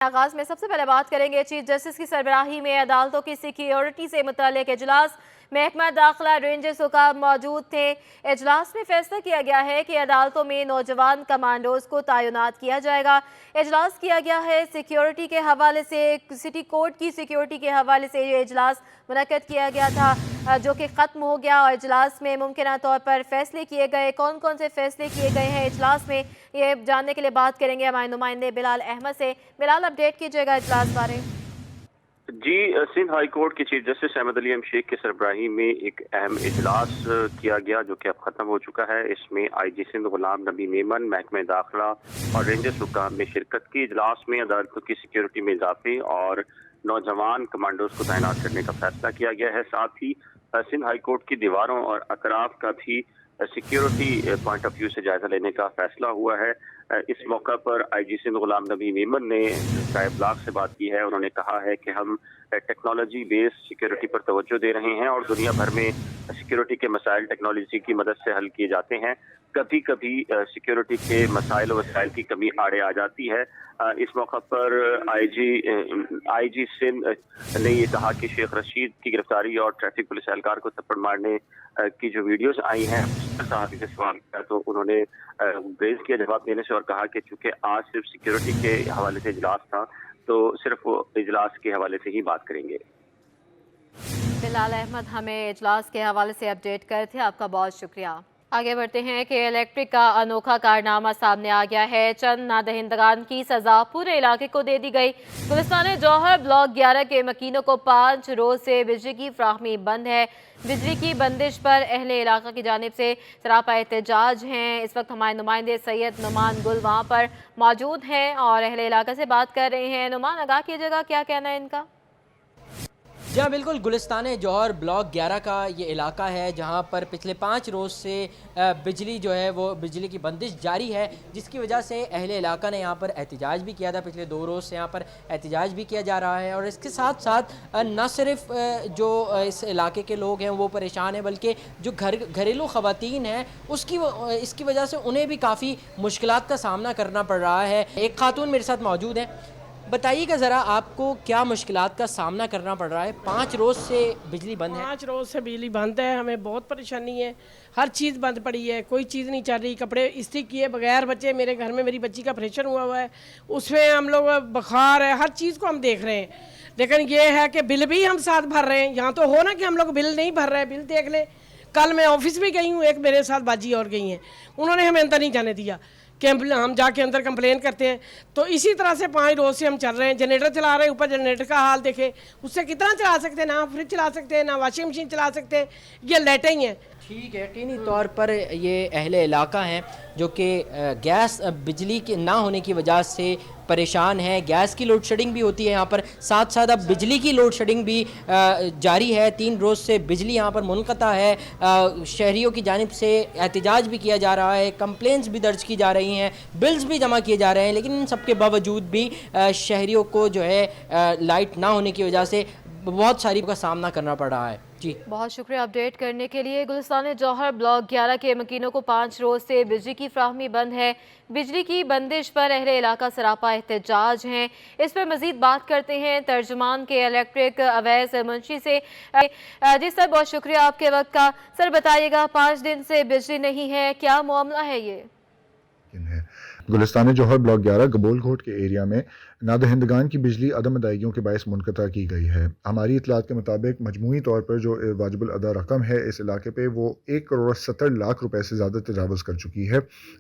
آغاز میں سب سے پہلے بات کریں گے چیف جسٹس کی سربراہی میں عدالتوں کی سیکیورٹی سے متعلق اجلاس۔ محکمہ داخلہ رینجرز حکام موجود تھے۔ اجلاس میں فیصلہ کیا گیا ہے کہ عدالتوں میں نوجوان کمانڈوز کو تعینات کیا جائے گا۔ اجلاس کیا گیا ہے سیکیورٹی کے حوالے سے، سٹی کورٹ کی سیکیورٹی کے حوالے سے یہ اجلاس منعقد کیا گیا تھا جو کہ ختم ہو گیا، اور اجلاس میں ممکنہ طور پر فیصلے کیے گئے۔ کون کون سے فیصلے کیے گئے ہیں اجلاس میں، یہ جاننے کے لیے بات کریں گے ہمارے نمائندے بلال احمد سے۔ بلال، اپڈیٹ کیجئے گا اجلاس بارے۔ جی، سندھ ہائی کورٹ کے چیف جسٹس احمد علی ایم شیخ کی سربراہی میں ایک اہم اجلاس کیا گیا جو کہ اب ختم ہو چکا ہے۔ اس میں آئی جی سندھ غلام نبی میمن، محکمہ داخلہ اور رینجرز حکام نے شرکت کی۔ اجلاس میں عدالتوں کی سیکیورٹی میں اضافے اور نوجوان کمانڈوز کو تعینات کرنے کا فیصلہ کیا گیا ہے۔ ساتھ ہی سندھ ہائی کورٹ کی دیواروں اور اطراف کا بھی سیکیورٹی پوائنٹ آف ویو سے جائزہ لینے کا فیصلہ ہوا ہے۔ اس موقع پر آئی جی سندھ غلام نبی میمن نے اسکائی ابلاغ سے بات کی ہے۔ انہوں نے کہا ہے کہ ہم ٹیکنالوجی بیس سیکیورٹی پر توجہ دے رہے ہیں اور دنیا بھر میں سیکیورٹی کے مسائل ٹیکنالوجی کی مدد سے حل کیے جاتے ہیں۔ کبھی کبھی سیکیورٹی کے مسائل و وسائل کی کمی آڑے آ جاتی ہے۔ اس موقع پر آئی جی سندھ نے یہ کہا کہ شیخ رشید کی گرفتاری اور ٹریفک پولیس اہلکار کو تھپڑ مارنے کی جو ویڈیوز آئی ہیں، صحافی سے سوال کیا تو انہوں نے ریز کیا جواب دینے سے، اور کہا کہ چونکہ آج صرف سیکیورٹی کے حوالے سے اجلاس تھا تو صرف وہ اجلاس کے حوالے سے ہی بات کریں گے۔ بلال احمد ہمیں اجلاس کے حوالے سے اپڈیٹ کرے تھے، آپ کا بہت شکریہ۔ آگے بڑھتے ہیں کہ الیکٹرک کا انوکھا کارنامہ سامنے آ گیا ہے۔ چند نادہندگان کی سزا پورے علاقے کو دے دی گئی۔ گلستان جوہر بلاک 11 کے مکینوں کو 5 روز سے بجلی کی فراہمی بند ہے۔ بجلی کی بندش پر اہل علاقہ کی جانب سے سراپا احتجاج ہیں۔ اس وقت ہمارے نمائندے سید نعمان گل وہاں پر موجود ہیں اور اہل علاقہ سے بات کر رہے ہیں۔ نعمان، آگاہ کیجیے گا کیا کہنا ہے ان کا؟ جہاں بالکل گلستان جوہر بلاک 11 کا یہ علاقہ ہے جہاں پر پچھلے 5 روز سے بجلی جو ہے وہ بجلی کی بندش جاری ہے، جس کی وجہ سے اہل علاقہ نے یہاں پر احتجاج بھی کیا تھا۔ پچھلے 2 روز سے یہاں پر احتجاج بھی کیا جا رہا ہے، اور اس کے ساتھ ساتھ نہ صرف جو اس علاقے کے لوگ ہیں وہ پریشان ہیں، بلکہ جو گھریلو خواتین ہیں اس کی وجہ سے انہیں بھی کافی مشکلات کا سامنا کرنا پڑ رہا ہے۔ ایک خاتون میرے ساتھ موجود ہیں، بتائیے گا ذرا آپ کو کیا مشکلات کا سامنا کرنا پڑ رہا ہے؟ 5 روز سے بجلی بند ہے۔ 5 روز سے بجلی بند ہے، ہمیں بہت پریشانی ہے، ہر چیز بند پڑی ہے، کوئی چیز نہیں چل رہی۔ کپڑے استری کیے بغیر بچے، میرے گھر میں میری بچی کا آپریشن ہوا ہے، اس میں ہم لوگ بخار ہے، ہر چیز کو ہم دیکھ رہے ہیں، لیکن یہ ہے کہ بل بھی ہم ساتھ بھر رہے ہیں۔ یہاں تو ہو نا کہ ہم لوگ بل نہیں بھر رہے، بل دیکھ لیں۔ کل میں آفس بھی گئی ہوں، ایک میرے ساتھ باجی اور گئی ہیں، انہوں نے ہمیں اندر نہیں جانے دیا کہ ہم جا کے اندر کمپلین کرتے ہیں۔ تو اسی طرح سے 5 روز سے ہم چل رہے ہیں، جنریٹر چلا رہے ہیں، اوپر جنریٹر کا حال دیکھیں، اس سے کتنا چلا سکتے ہیں، نہ فریج چلا سکتے ہیں، نہ واشنگ مشین چلا سکتے ہیں، یہ لائٹیں ہی ہیں۔ ٹھیک ہے، یقینی طور پر یہ اہل علاقہ ہیں جو کہ گیس بجلی کے نہ ہونے کی وجہ سے پریشان ہیں۔ گیس کی لوڈ شیڈنگ بھی ہوتی ہے یہاں پر، ساتھ ساتھ اب بجلی کی لوڈ شیڈنگ بھی جاری ہے۔ 3 روز سے بجلی یہاں پر منقطع ہے۔ شہریوں کی جانب سے احتجاج بھی کیا جا رہا ہے، کمپلینٹس بھی درج کی جا رہی ہیں، بلز بھی جمع کیے جا رہے ہیں، لیکن ان سب کے باوجود بھی شہریوں کو جو ہے لائٹ نہ ہونے کی وجہ سے بہت ساری کا سامنا کرنا پڑ رہا ہے۔ جی بہت شکریہ اپڈیٹ کرنے کے لیے۔ گلستان جوہر بلاک 11 کے مکینوں کو 5 روز سے بجلی کی فراہمی بند ہے۔ بجلی کی بندش پر اہل علاقہ سراپا احتجاج ہیں۔ اس پر مزید بات کرتے ہیں ترجمان کے الیکٹرک اویس منشی سے۔ جی سر، بہت شکریہ آپ کے وقت کا۔ سر بتائیے گا 5 دن سے بجلی نہیں ہے، کیا معاملہ ہے یہ؟ گلستان جوہر بلاک 11 گبول گھوٹ کے ایریا میں نادہندگان کی بجلی عدم ادائیگیوں کے باعث منقطع کی گئی ہے۔ ہماری اطلاعات کے مطابق مجموعی طور پر جو واجب الادا رقم ہے اس علاقے پہ وہ 1,70,00,000 روپے سے زیادہ تجاوز کر چکی ہے،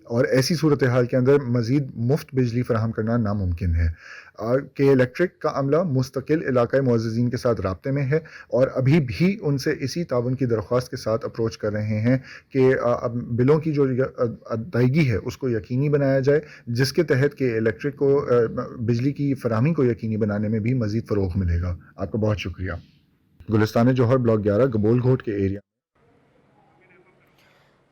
اور ایسی صورتحال کے اندر مزید مفت بجلی فراہم کرنا ناممکن ہے۔ کہ الیکٹرک کا عملہ مستقل علاقائی معززین کے ساتھ رابطے میں ہے اور ابھی بھی ان سے اسی تعاون کی درخواست کے ساتھ اپروچ کر رہے ہیں کہ بلوں کی جو ادائیگی ہے اس کو یقینی بنایا جائے، جس کے تحت کہ الیکٹرک کو بجلی کی فراہمی کو یقینی بنانے میں بھی مزید فروغ ملے گا۔ آپ کا بہت شکریہ۔ گلستان جوہر بلاک 11 گبول گھوٹ کے ایریا۔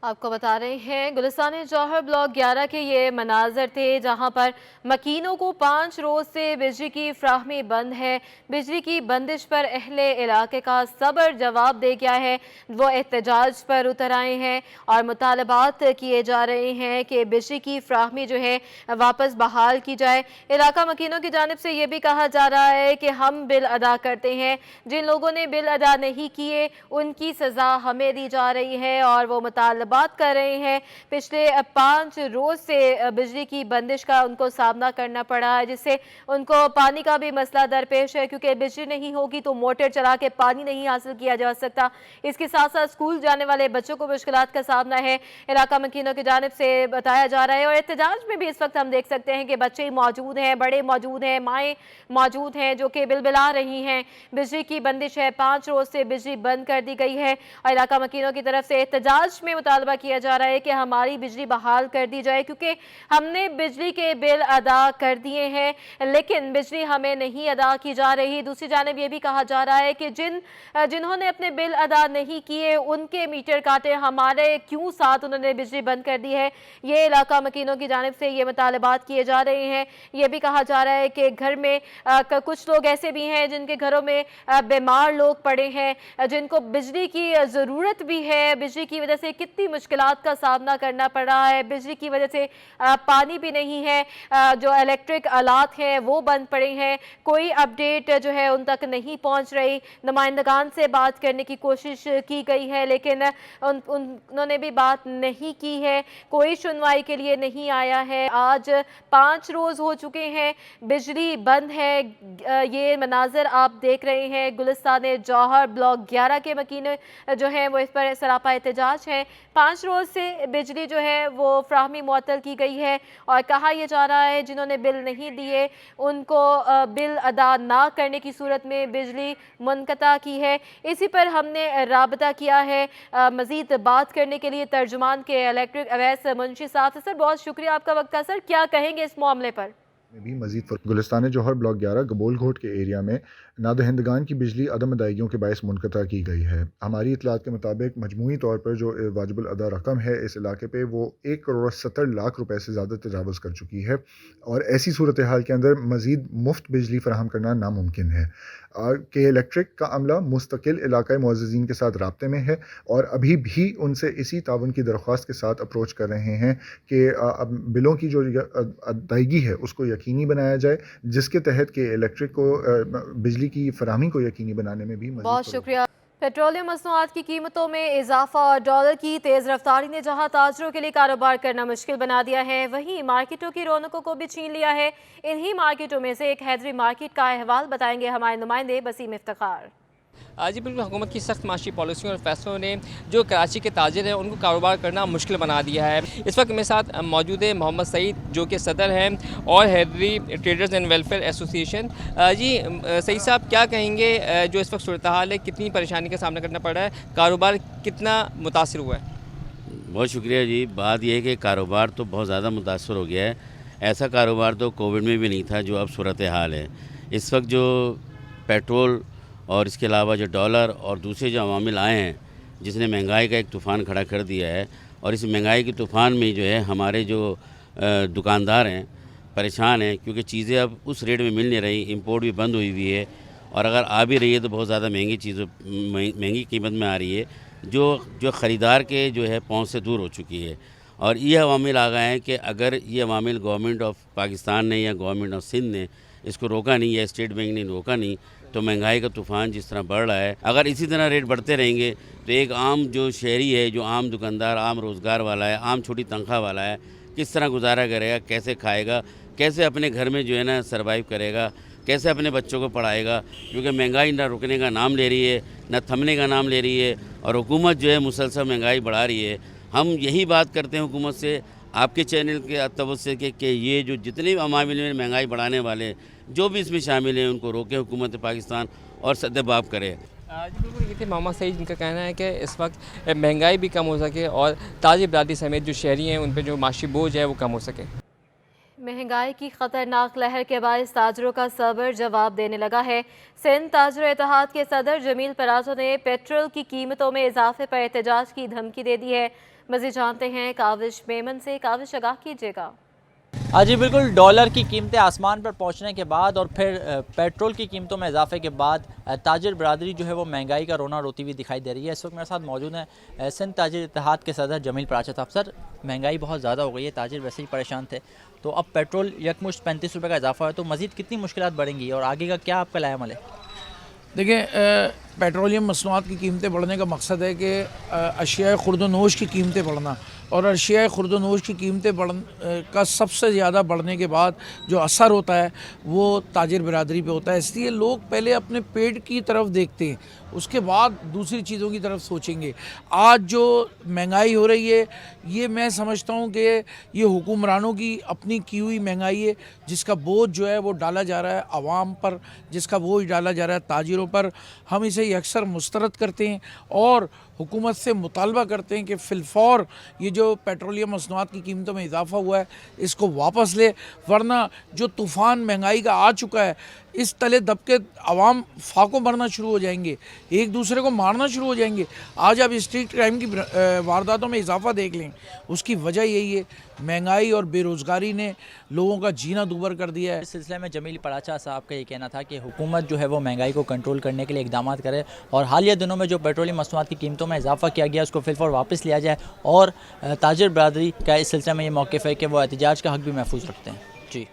आपको बता रहे हैं गुलिस्तान जौहर ब्लॉक 11 के ये मनाजर थे जहां पर मकीनों को 5 रोज से बिजली की फ्राहमी बंद है। बिजली की बंदिश पर अहले इलाके का सबर जवाब दे गया है। वो एहतजाज पर उतर आए हैं और मुतालबात किए जा रहे हैं कि बिजली की फ्राहमी जो है वापस बहाल की जाए। इलाका मकीनों की जानिब से ये भी कहा जा रहा है कि हम बिल अदा करते हैं, जिन लोगों ने बिल अदा नहीं किए उनकी सज़ा हमें दी जा रही है और वो मुतालबात कर रहे हैं। पिछले 5 रोज से बिजली की बंदिश का उनको सामना करना पड़ा है, जिससे उनको पानी का भी मसला दरपेश है, क्योंकि बिजली नहीं होगी तो मोटर चला के पानी नहीं हासिल किया जा सकता। इसके साथ साथ स्कूल जाने वाले बच्चों को मुश्किलात का सामना है, इलाका मकीनों की जानिब से बताया जा रहा है। और एहतजाज में भी इस वक्त हम देख सकते हैं कि बच्चे मौजूद हैं, बड़े मौजूद हैं, माएँ मौजूद हैं जो कि बिलबिला रही हैं। बिजली की बंदिश है, 5 रोज से बिजली बंद कर दी गई है और इलाका मकीनों की तरफ से एहतजाज में मुतालबा किया जा रहा है कि हमारी बिजली बहाल कर दी जाए, क्योंकि हमने बिजली के बिल अदा कर दिए हैं लेकिन बिजली हमें नहीं अदा की जा रही। दूसरी जानिब ये भी कहा जा रहा है कि जिन्होंने अपने बिल अदा नहीं किए उनके मीटर काटे, हमारे क्यों साथ उन्होंने बिजली बंद कर दी है। ये इलाका मकीनों की जानिब से ये मुतालबात किए जा रहे हैं। ये भी कहा जा रहा है कि घर में कुछ लोग ऐसे भी हैं जिनके घरों में बीमार लोग पड़े हैं, जिनको बिजली की ज़रूरत भी है। बिजली की वजह से कितनी मुश्किलात का सामना करना पड़ रहा है। बिजली की वजह से पानी भी नहीं है, जो इलेक्ट्रिक आलात हैं वो बंद पड़े हैं, कोई अपडेट जो है उन तक नहीं पहुंच रही। नुमाइंदगान से बात करने की कोशिश की गई है लेकिन उन्होंने भी बात नहीं की है, कोई सुनवाई के लिए नहीं आया है। आज 5 रोज़ हो चुके हैं, बिजली बंद है। ये मनाजर आप देख रहे हैं गुलिस्तान जौहर ब्लॉक 11 के मकीन जो हैं वो इस पर सरापा एहतजाज हैं। 5 रोज़ से बिजली जो है वो फ्राहमी मुअत्तल की गई है और कहा यह जा रहा है जिन्होंने बिल नहीं दिए उनको बिल अदा ना करने की सूरत में बिजली मुनक़ता की है। इसी पर हमने राबता किया है मज़ीद बात करने के लिए तर्जुमान के इलेक्ट्रिक अवैस मुंशी साहब से। सर बहुत शुक्रिया आपका वक्त का। सर क्या कहेंगे इस मामले पर? भी मजीद गुलिस्तान जौहर ब्लॉक 11 गबोल घोट के एरिया में नादहिंदगान की बिजली अदम अदायगियों के बायस मुनक़ता की गई है। हमारी इतलात के मुताबिक मजमूई तौर पर जो वाजिबुल अदा रकम है इस इलाके पे वो 1,70,00,000 रुपए से ज़्यादा तजावज़ कर चुकी है और ऐसी सूरत हाल के अंदर मज़ीद मुफ्त बिजली फराहम करना नामुमकिन है। के इलेक्ट्रिक का अमला मुस्तकिल इलाकाई मुअज़्ज़िज़ीन के साथ राब्ते में है और अभी भी उनसे इसी तावन की दरख्वास्त के साथ अप्रोच कर रहे हैं कि अब बिलों की जो अदायगी है उसको यकीनी बनाया जाए, जिसके तहत के इलेक्ट्रिक को बिजली की फराहमी को यकीनी बनाने में भी बहुत शुक्रिया। पेट्रोलियम मसनूआत की कीमतों में इजाफा और डॉलर की तेज़ रफ्तारी ने जहां ताजरों के लिए कारोबार करना मुश्किल बना दिया है, वहीं मार्केटों की रौनकों को भी छीन लिया है। इन्हीं मार्केटों में से एक हैदरी मार्केट का अहवाल बताएंगे हमारे नुमाइंदे वसीम इफ्तिखार। जी बिल्कुल, हुकूमत की सख्त माशी पॉलिसियों और फैसलों ने जो कराची के ताजिर हैं उनको कारोबार करना मुश्किल बना दिया है। इस वक्त मेरे साथ मौजूद है मोहम्मद सईद जो कि सदर हैं और Haidari traders and welfare association. जी सईद साहब क्या कहेंगे जो इस वक्त सूरत हाल है, कितनी परेशानी का सामना करना पड़ रहा है, कारोबार कितना मुतासिर हुआ है? बहुत शुक्रिया जी। बात यह है कि कारोबार तो बहुत ज़्यादा मुतासर हो गया है। ऐसा कारोबार तो कोविड में भी नहीं था जो अब सूरत हाल है। इस वक्त जो पेट्रोल और इसके अलावा जो डॉलर और दूसरे जो अवामिल आए हैं जिसने महंगाई का एक तूफ़ान खड़ा कर दिया है, और इस महंगाई के तूफ़ान में जो है हमारे जो दुकानदार हैं परेशान हैं, क्योंकि चीज़ें अब उस रेट में मिल नहीं रही, इंपोर्ट भी बंद हुई हुई है और अगर आ भी रही है तो बहुत ज़्यादा महंगी चीज़ों महंगी कीमत में आ रही है जो ख़रीदार के जो है पहुँच से दूर हो चुकी है। और ये अवामिल आ गए हैं कि अगर ये अवामिल गवर्नमेंट ऑफ पाकिस्तान ने या गवर्नमेंट ऑफ सिंध ने इसको रोका नहीं या स्टेट बैंक ने रोका नहीं तो महंगाई का तूफ़ान जिस तरह बढ़ रहा है, अगर इसी तरह रेट बढ़ते रहेंगे तो एक आम जो शहरी है, जो आम दुकानदार, आम रोज़गार वाला है, आम छोटी तनख्वाह वाला है, किस तरह गुजारा करेगा, कैसे खाएगा, कैसे अपने घर में जो है ना सर्वाइव करेगा, कैसे अपने बच्चों को पढ़ाएगा, क्योंकि महंगाई ना रुकने का नाम ले रही है ना थमने का नाम ले रही है और हुकूमत जो है मुसलसल महंगाई बढ़ा रही है। हम यही बात करते हैं हुकूमत से, आपके चैनल के तवज्जो से कि ये जो जितने भी अमामिल में महंगाई बढ़ाने वाले जो भी इसमें शामिल हैं उनको रोके हुकूमत पाकिस्तान और सद्देबाब करे। जी बिल्कुल, ये थे मोहम्मद सईद जिनका कहना है कि इस वक्त महंगाई भी कम हो सके और ताजी बरादरी समेत जो शहरी हैं उन पर जो माशी बोझ है वो कम हो सके। महंगाई की खतरनाक लहर के बायस ताजरों का सब्र जवाब देने लगा है। सिंध ताजर इत्तेहाद के सदर जमील परासो ने पेट्रोल की कीमतों में इजाफे पर एहतजाज की धमकी दे दी है। मज़ीद जानते हैं काविश मेमन से। काविश, आगाह कीजिएगा। हाँ जी बिल्कुल, डॉलर की कीमतें आसमान पर पहुंचने के बाद और फिर पेट्रोल की कीमतों में इजाफे के बाद ताजिर बरादरी जो है वो महंगाई का रोना रोती हुई दिखाई दे रही है। इस वक्त मेरे साथ मौजूद हैं सिंध ताजिर इत्तेहाद के सदर जमील पराचा साहब। सर, महंगाई बहुत ज़्यादा हो गई है, ताजिर वैसे ही परेशान थे, तो अब पेट्रोल यकमुश्त 35 रुपये का इजाफा है, तो मज़ीद कितनी मुश्किलात बढ़ेंगी और आगे का क्या आपका लाएमल है? देखिए, पेट्रोलियम मसनूआत की कीमतें बढ़ने का मकसद है कि अशिया खुर्द-ओ-नोश की कीमतें बढ़ना, और अशिया खुर्द-ओ-नोश की कीमतें का सबसे ज़्यादा बढ़ने के बाद जो असर होता है वो ताजिर बरादरी पे होता है। इसलिए लोग पहले अपने पेट की तरफ देखते हैं, उसके बाद दूसरी चीज़ों की तरफ सोचेंगे। आज जो महंगाई हो रही है ये मैं समझता हूँ कि ये हुक्मरानों की अपनी की हुई महंगाई है, जिसका बोझ जो है वो डाला जा रहा है आवाम पर, जिसका बोझ डाला जा रहा है ताजिरों पर। हम इसे अक्सर मुस्तरद करते हैं और हुकूमत से मुतालबा करते हैं कि फिलफौर ये जो पेट्रोलियम मसनूआत की कीमतों में इजाफा हुआ है इसको वापस ले, वरना जो तूफ़ान महंगाई का आ चुका है इस तले दबके आवाम फाकों भरना शुरू हो जाएंगे, एक दूसरे को मारना शुरू हो जाएंगे। आज आप स्ट्रीट क्राइम की वारदातों में इजाफा देख लें, उसकी वजह यही है, महंगाई और बेरोज़गारी ने लोगों का जीना दूभर कर दिया है। इस सिलसिले में जमील पराचा साहब का ये कहना था कि हुकूमत जो है वो महंगाई को कंट्रोल करने के लिए इकदाम करे और हालिया दिनों में जो पेट्रोलियम मसनूआत की कीमतों में इजाफा किया गया उसको फिलफौर वापस लिया जाए, और ताजिर बरादरी का इस सिलसिले में ये मौक़िफ़ है कि वो एहतजाज का हक़ भी महफूज रखते हैं। जी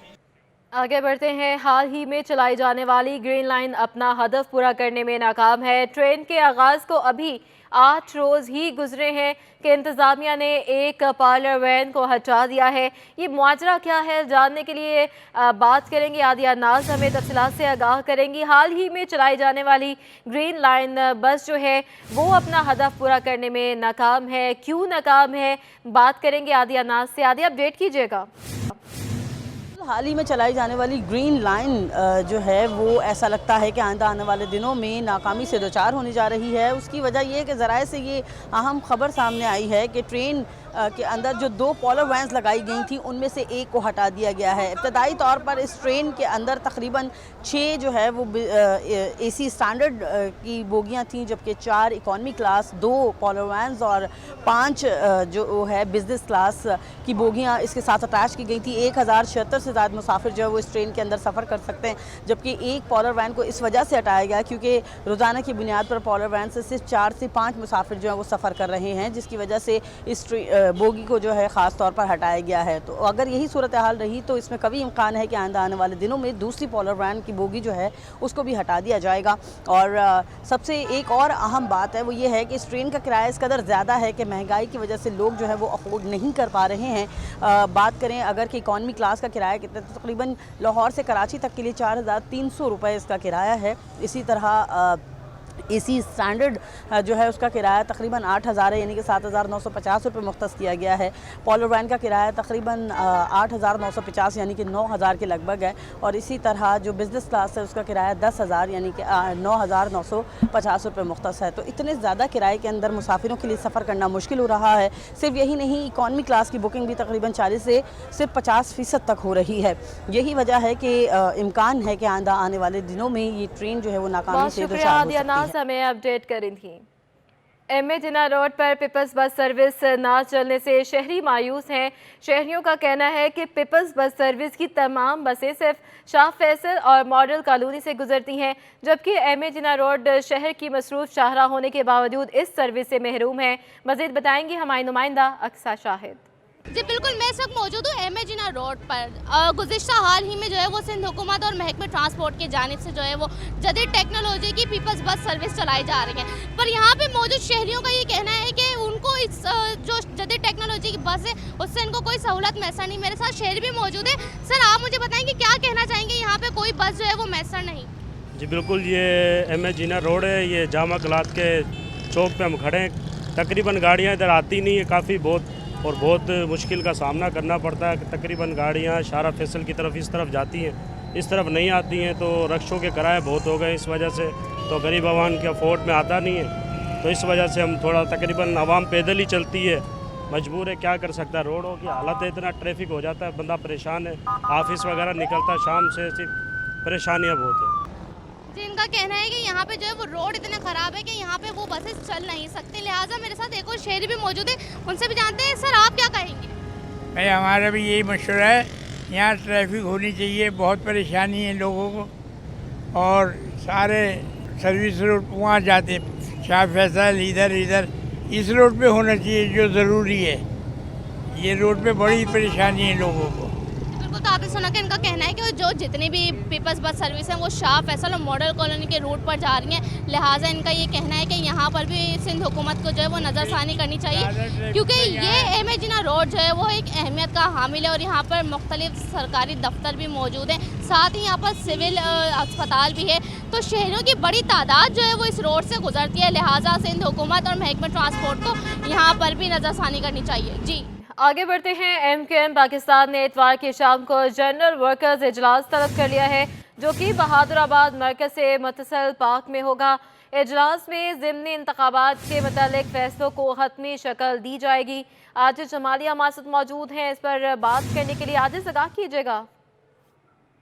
आगे बढ़ते हैं। हाल ही में चलाई जाने वाली ग्रीन लाइन अपना हदफ पूरा करने में नाकाम है। ट्रेन के आगाज़ को अभी 8 रोज़ ही गुजरे हैं कि इंतज़ामिया ने एक पार्लर वैन को हटा दिया है। ये मुआजरा क्या है जानने के लिए बात करेंगे। आदिया नाज हमें तफसीलात से आगाह करेंगी। हाल ही में चलाई जाने वाली ग्रीन लाइन बस जो है वो अपना हदफ पूरा करने में नाकाम है, क्यों नाकाम है, बात करेंगे आदिया नाज से। आदिया, अपडेट कीजिएगा। हाल ही में चलाई जाने वाली ग्रीन लाइन जो है वो ऐसा लगता है कि आइंदा आने वाले दिनों में नाकामी से दोचार होने जा रही है। उसकी वजह ये है कि ज़राए से ये अहम खबर सामने आई है कि ट्रेन के अंदर जो 2 पॉलर वैन्स लगाई गई थी उनमें से एक को हटा दिया गया है। इब्तदाई तौर पर इस ट्रेन के अंदर तकरीबन 6 जो है वो AC स्टैंडर्ड की बोगियां थीं, जबकि 4 इकॉनमी क्लास, 2 पॉलर वैन्स और 5 जो है बिज़नेस क्लास की बोगियां इसके साथ अटैच की गई थी। 1076 से ज़्यादा मुसाफिर जो है वो इस ट्रेन के अंदर सफ़र कर सकते हैं, जबकि एक पॉलर वैन को इस वजह से हटाया गया क्योंकि रोज़ाना की बुनियाद पर पॉलर वैन से सिर्फ 4 से 5 मुसाफिर जो है वो सफ़र कर रहे हैं, जिसकी वजह से इस बोगी को जो है ख़ास तौर पर हटाया गया है। तो अगर यही सूरत हाल रही तो इसमें कभी इम्कान है कि आइंदा आने वाले दिनों में दूसरी पॉलर वैन की बोगी जो है उसको भी हटा दिया जाएगा। और सबसे एक और अहम बात है वो ये है कि इस ट्रेन का किराया इस कदर ज़्यादा है कि महंगाई की वजह से लोग जो है वो अफोर्ड नहीं कर पा रहे हैं। बात करें अगर कि इकॉनमी क्लास का किराया कितना, तो तकरीबन लाहौर से कराची तक के लिए 4300 रुपये इसका किराया है। इसी तरह AC स्टैंडर्ड जो है उसका किराया तकरीबन 8000 है, यानी कि 7950 रुपये मुख्तस किया गया है। पॉलर वैन का किराया तकरीबन 8950 यानी कि 9000 के लगभग है। और इसी तरह जो बिज़नेस क्लास है उसका किराया 10000 यानी कि 9950 रुपये मुख्तस है। तो इतने ज़्यादा किराए के अंदर मुसाफिरों के लिए सफ़र करना मुश्किल हो रहा है। सिर्फ यही नहीं, इकॉनमी क्लास की बुकिंग भी तकरीबन 40 से सिर्फ 50% तक हो रही है। यही वजह है कि इम्कान है कि आइंदा आने वाले दिनों में ये ट्रेन जो है वो नाकामी से दोचार हो सकती है। हमें अपडेट करी थी। MA जिन्ना रोड पर पीपल्स बस सर्विस ना चलने से शहरी मायूस हैं। शहरियों का कहना है कि पीपल्स बस सर्विस की तमाम बसें सिर्फ शाह फैसल और मॉडल कॉलोनी से गुजरती हैं, जबकि MA जिन्ना रोड शहर की मसरूफ शाहरा होने के बावजूद इस सर्विस से महरूम है। मज़ीद बताएंगी हमारी नुमाइंदा अक्सा शाहिद। जी बिल्कुल, मैं इस वक्त मौजूद हूँ MA जिन्ना रोड पर। गुज़िश्ता हाल ही में जो है वो सिंध हुकूमत और महकमे ट्रांसपोर्ट की जानिब से जो है वो जदीद टेक्नोलॉजी की पीपल्स बस सर्विस चलाई जा रही है, पर यहाँ पे मौजूद शहरियों का ये कहना है कि उनको इस जो जदीद टेक्नोलॉजी की बस है उससे इनको कोई सहूलत मैसर नहीं। मेरे साथ शहरी भी मौजूद है। सर, आप मुझे बताएंगे क्या कहना चाहेंगे, यहाँ पर कोई बस जो है वो मैसर नहीं? जी बिल्कुल, ये MA जिन्ना रोड है, ये जामा कलात के चौक पे हम खड़े हैं। तकरीबन गाड़ियाँ इधर आती नहीं है, काफ़ी बहुत मुश्किल का सामना करना पड़ता है। तकरीबन गाड़ियाँ शारा फैसल की तरफ इस तरफ जाती हैं, इस तरफ नहीं आती हैं, तो रक्षों के किराए बहुत हो गए इस वजह से, तो गरीब आवाम के अफोर्ड में आता नहीं है, तो इस वजह से हम थोड़ा तकरीबन आवाम पैदल ही चलती है, मजबूर है, क्या कर सकता है। रोडों की हालत है, इतना ट्रैफिक हो जाता है, बंदा परेशान है, ऑफिस वगैरह निकलता शाम से, सिर्फ परेशानियाँ बहुत है। जी, इनका कहना है कि यहाँ पे जो है वो रोड इतने ख़राब है कि यहाँ पे वो बसेस चल नहीं सकती, लिहाजा मेरे साथ एक और शहरी भी मौजूद है, उनसे भी जानते हैं। सर, आप क्या कहेंगे? भाई हमारा भी यही मशवरा है, यहाँ ट्रैफिक होनी चाहिए, बहुत परेशानी है लोगों को, और सारे सर्विस रोड वहाँ जाते, शाह फैसल इधर इस रोड पे होना चाहिए जो ज़रूरी है। ये रोड पे बड़ी परेशानी है लोगों को। बिल्कुल, तो आपने सुना कि इनका कहना है कि जो जितनी भी पीपल्स बस सर्विस हैं वो शाह फैसल और मॉडल कॉलोनी के रूट पर जा रही हैं, लिहाजा इनका ये कहना है कि यहाँ पर भी सिंध हुकूमत को जो है वो नज़रसानी करनी चाहिए, क्योंकि ये एम ए जिना रोड जो है वो एक अहमियत का हामिल है और यहाँ पर मुख्तलिफ सरकारी दफ्तर भी मौजूद हैं, साथ ही यहाँ पर सिविल अस्पताल भी है, तो शहरों की बड़ी तादाद जो है वो इस रोड से गुजरती है, लिहाजा सिंध हुकूमत और महकमा ट्रांसपोर्ट को यहाँ पर भी नज़रसानी करनी चाहिए। जी, आगे बढ़ते हैं। MQM पाकिस्तान ने इतवार की शाम को जनरल वर्कर्स इजलास तलब कर लिया है, जो कि बहादुराबाद मरकज से मुतसिल पार्क में होगा। इजलास में ज़िमनी इंतखाबात के मुतालिक फैसलों को हतमी शक्ल दी जाएगी। आज जमाली हमारे साथ मौजूद हैं, इस पर बात करने के लिए आज आगाह कीजिएगा।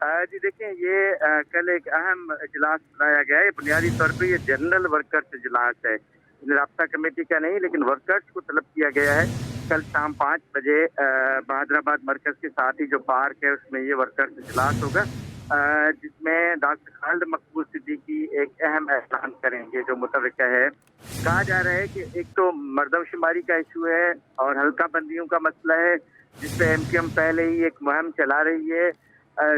जी देखिए, ये कल एक अहम इजलास बुलाया गया है। बुनियादी तौर पर ये जनरल वर्कर्स इजलास है, राब्ता कमेटी का नहीं, लेकिन वर्कर्स को तलब किया गया है। कल शाम 5 बजे बहादुराबाद मरकज के साथ ही जो पार्क है उसमें ये वर्कर्स इजलास होगा, जिसमें डॉक्टर खालिद मकबूल सिद्दीकी एक अहम ऐलान करेंगे। जो मुतवक्का है, कहा जा रहा है कि एक तो मर्दमशुमारी का इशू है और हल्का बंदियों का मसला है, जिस पे MQM पहले ही एक मुहिम चला रही है।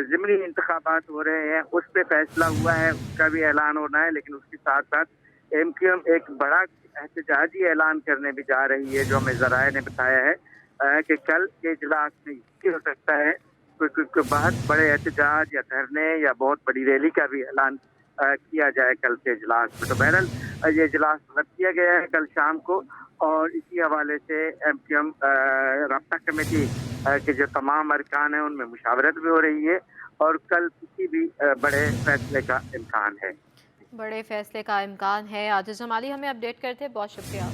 ज़िमनी इंतखाबात हो रहे हैं, उस पर फैसला हुआ है, उसका भी ऐलान होना है, लेकिन उसके साथ साथ MQM एक बड़ा एहतजाजी ऐलान करने भी जा रही है, जो हमें ज़राए ने बताया है कि कल के इजलास में ये हो सकता है कोई बहुत बड़े एहतजाज या धरने या बहुत बड़ी रैली का भी ऐलान किया जाए कल के इजलास में। तो बहरहाल ये इजलास रद्द किया गया है कल शाम को, और इसी हवाले से MQM राब्ता कमेटी के जो तमाम अरकान हैं उनमें मुशावरत भी हो रही है, और कल किसी भी बड़े फैसले का इम्कान है। बड़े फैसले का इम्कान है। आज जमाली हमें अपडेट करते, बहुत शुक्रिया।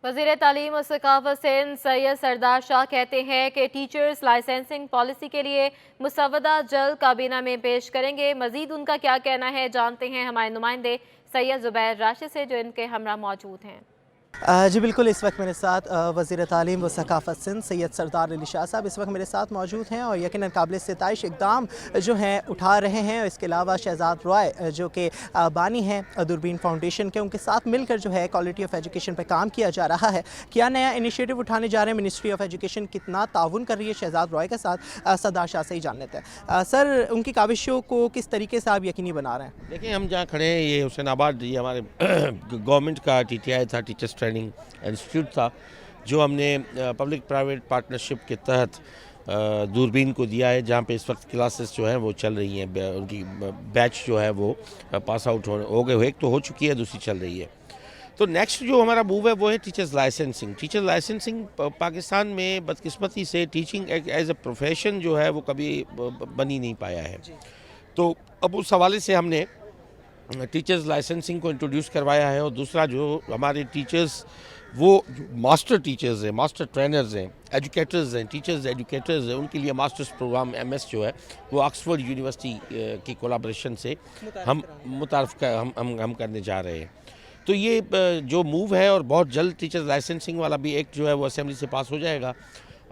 वज़ीर तालीम और सकाफ़त सिंध सैयद सरदार शाह कहते हैं कि टीचर्स लाइसेंसिंग पॉलिसी के लिए मुसवदा जल्द काबीना में पेश करेंगे। मज़ीद उनका क्या कहना है जानते हैं हमारे नुमाइंदे सैयद ज़ुबैर राशिद से, जो इनके हमरा मौजूद हैं। जी बिल्कुल, इस वक्त मेरे साथ वज़ीर तालीम व सकाफ़त सिंध सैयद सरदार अली शाह साहब इस वक्त मेरे साथ मौजूद हैं और यकीनन काबिल सिताइश इक़दाम जो हैं उठा रहे हैं। इसके अलावा शहजाद रॉय जो कि बानी हैं दूरबीन फाउंडेशन के, उनके साथ मिलकर जो है क्वालिटी ऑफ एजुकेशन पर काम किया जा रहा है। क्या नया इनिशिएटिव उठाने जा रहे हैं, मिनिस्ट्री ऑफ एजुकेशन कितना ताउन कर रही है शहजाद रॉय के साथ, सरदार शाह से ही जान लेते हैं। सर, उनकी काविशों को किस तरीके से आप यकीनी बना रहे हैं? देखिए, हम जहाँ खड़े हैं ये हुसैनाबाद, ये हमारे गवर्नमेंट का TTI था, टीचर्स ट्रेनिंग इंस्टीट्यूट था, जो हमने पब्लिक प्राइवेट पार्टनरशिप के तहत दूरबीन को दिया है, जहाँ पे इस वक्त क्लासेस जो हैं वो चल रही हैं। उनकी बैच जो है वो पास आउट हो गए, एक तो हो चुकी है, दूसरी चल रही है। तो नेक्स्ट जो हमारा मूव है वो है teachers licensing. Teachers licensing Pakistan में बदकिस्मती से टीचिंग एज ए प्रोफेशन जो है वो कभी बनी नहीं पाया है। तो अब उस हवाले से हमने टीचर्स लाइसेंसिंग को इंट्रोड्यूस करवाया है। और दूसरा, जो हमारे टीचर्स वो मास्टर टीचर्स हैं, मास्टर ट्रेनर्स हैं, एजुकेटर्स हैं, टीचर्स एजुकेटर्स हैं, उनके लिए मास्टर्स प्रोग्राम MS जो है वो ऑक्सफोर्ड यूनिवर्सिटी की कोलाब्रेशन से हम करने जा रहे हैं। तो ये जो मूव है, और बहुत जल्द टीचर्स लाइसेंसिंग वाला भी एक्ट जो है वो असेंबली से पास हो जाएगा,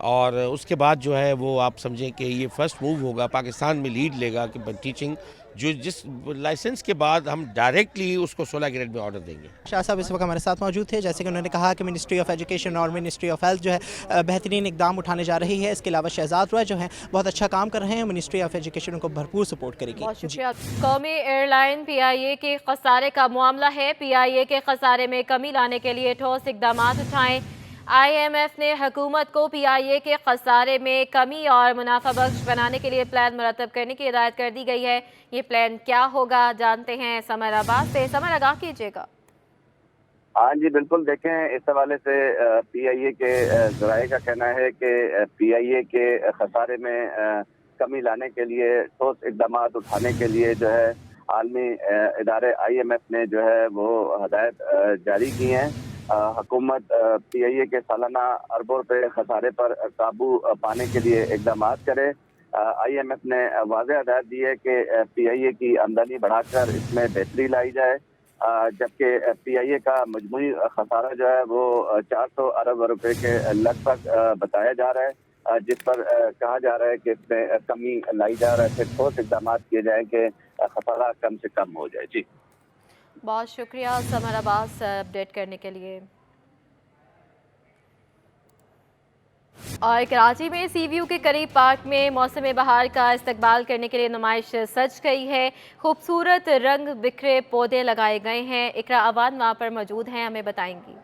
और उसके बाद जो है वो आप समझें कि ये फर्स्ट मूव होगा, पाकिस्तान में लीड लेगा कि टीचिंग जो जिस लाइसेंस के बाद हम डायरेक्टली उसको 16 ग्रेड में ऑर्डर देंगे। शाह साहब इस वक्त हमारे साथ मौजूद थे। जैसे कि उन्होंने कहा कि मिनिस्ट्री ऑफ एजुकेशन और मिनिस्ट्री ऑफ हेल्थ जो है बेहतरीन इकदाम उठाने जा रही है। इसके अलावा शहजाद रॉय जो है बहुत अच्छा काम कर रहे हैं, मिनिस्ट्री ऑफ एजुकेशन उनको भरपूर सपोर्ट करेगी। कौमी एयरलाइन PIA के खसारे का मामला है। PIA के खसारे में कमी लाने के लिए ठोस इकदाम उठाएं। IMF ने हुकूमत को PIA के खसारे में कमी और मुनाफा बख्श बनाने के लिए प्लान मुरतब करने की हिदायत कर दी गई है। ये प्लान क्या होगा जानते हैं समर अब्बास से। समर, आगाह कीजिएगा। हाँ जी बिल्कुल, देखें, इस हवाले से PIA के ज़राए का कहना है कि PIA के खसारे में कमी लाने के लिए ठोस इक़दाम उठाने के लिए जो है आलमी इदारे IMF ने जो है वो हदायत जारी की हैं। हुकूमत PIA के सालाना अरबों रुपए खसारे पर काबू पाने के लिए इक़दाम करे। IMF نے واضح ہدایت دی ہے کہ PIA کی آمدنی بڑھا کر اس میں بہتری لائی جائے، جبکہ PIA کا مجموعی خسارہ جو ہے وہ 400 ارب روپے کے لگ بھگ بتایا جا رہا ہے، جس پر کہا جا رہا ہے کہ اس میں کمی لائی جا رہا ہے، پھر ٹھوس اقدامات کیے جائیں کہ خسارہ کم سے کم ہو جائے۔ جی بہت شکریہ سمر عباس اپڈیٹ کرنے کے لیے۔ اور کراچی میں سی ویو کے قریب پارک میں موسم بہار کا استقبال کرنے کے لیے نمائش سج گئی ہے، خوبصورت رنگ بکھرے پودے لگائے گئے ہیں۔ اقرا عوان وہاں پر موجود ہیں، ہمیں بتائیں گی۔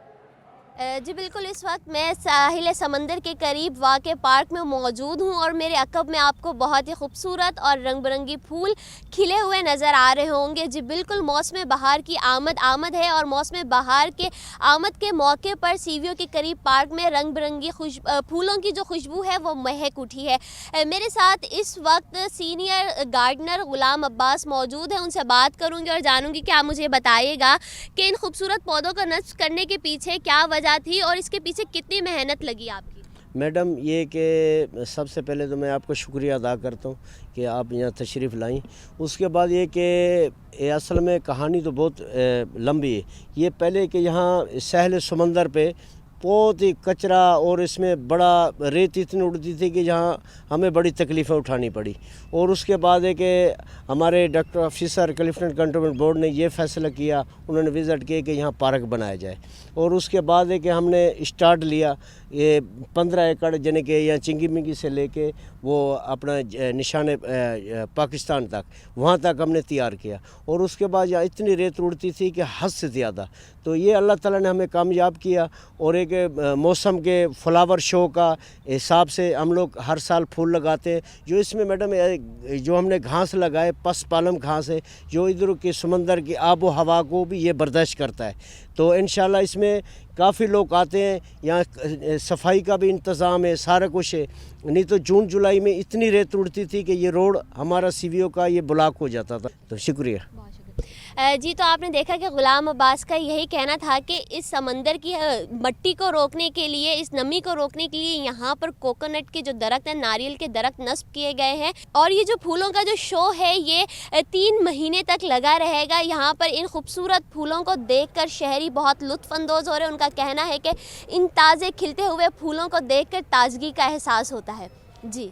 جی بالکل، اس وقت میں ساحل سمندر کے قریب واقع پارک میں موجود ہوں اور میرے عقب میں آپ کو بہت ہی خوبصورت اور رنگ برنگی پھول کھلے ہوئے نظر آ رہے ہوں گے۔ جی بالکل، موسم بہار کی آمد ہے اور موسم بہار کے آمد کے موقع پر سی ویو کے قریب پارک میں رنگ برنگی پھولوں کی جو خوشبو ہے وہ مہک اٹھی ہے۔ میرے ساتھ اس وقت سینئر گارڈنر غلام عباس موجود ہیں، ان سے بات کروں گی اور جانوں گی کہ آپ مجھے بتائیے گا کہ ان خوبصورت پودوں کو نصب کرنے کے پیچھے کیا وجہ تھی اور اس کے پیچھے کتنی محنت لگی آپ کی؟ میڈم، یہ کہ سب سے پہلے تو میں آپ کو شکریہ ادا کرتا ہوں کہ آپ یہاں تشریف لائیں۔ اس کے بعد یہ کہ اصل میں کہانی تو بہت لمبی ہے۔ یہ پہلے کہ یہاں ساحل سمندر پہ بہت ہی کچرا اور اس میں بڑا ریت اتنی اڑتی تھی کہ جہاں ہمیں بڑی تکلیفیں اٹھانی پڑی، اور اس کے بعد ہے کہ ہمارے doctor officer Clifton cantonment board نے یہ فیصلہ کیا، انہوں نے وزٹ کیا کہ یہاں پارک بنایا جائے، اور اس کے بعد ہے کہ ہم نے اسٹارٹ لیا یہ 15 ایکڑ یعنی کہ یہاں چنگی منگی سے لے کے وہ اپنا نشان پاکستان تک، وہاں تک ہم نے تیار کیا، اور اس کے بعد یہاں اتنی ریت اڑتی تھی کہ حد سے زیادہ، تو یہ اللہ تعالیٰ نے ہمیں کامیاب کیا۔ اور ایک موسم کے فلاور شو کا حساب سے ہم لوگ ہر سال پھول لگاتے ہیں، جو اس میں میڈم جو ہم نے گھاس لگائے پس پالم گھاس ہے جو ادھر کے سمندر کی آب و ہوا کو بھی یہ برداشت کرتا ہے، تو انشاءاللہ اس میں کافی لوگ آتے ہیں، یہاں صفائی کا بھی انتظام ہے، سارا کچھ ہے، نہیں تو جون جولائی میں اتنی ریت اڑتی تھی کہ یہ روڈ ہمارا سی وی او کا یہ بلاک ہو جاتا تھا۔ تو شکریہ۔ جی تو آپ نے دیکھا کہ غلام عباس کا یہی کہنا تھا کہ اس سمندر کی مٹی کو روکنے کے لیے، اس نمی کو روکنے کے لیے یہاں پر کوکونٹ کے جو درخت ہیں، ناریل کے درخت نصب کیے گئے ہیں، اور یہ جو پھولوں کا جو شو ہے یہ 3 مہینے تک لگا رہے گا۔ یہاں پر ان خوبصورت پھولوں کو دیکھ کر شہری بہت لطف اندوز ہو رہے ہیں۔ ان کا کہنا ہے کہ ان تازے کھلتے ہوئے پھولوں کو دیکھ کر تازگی کا احساس ہوتا ہے۔ جی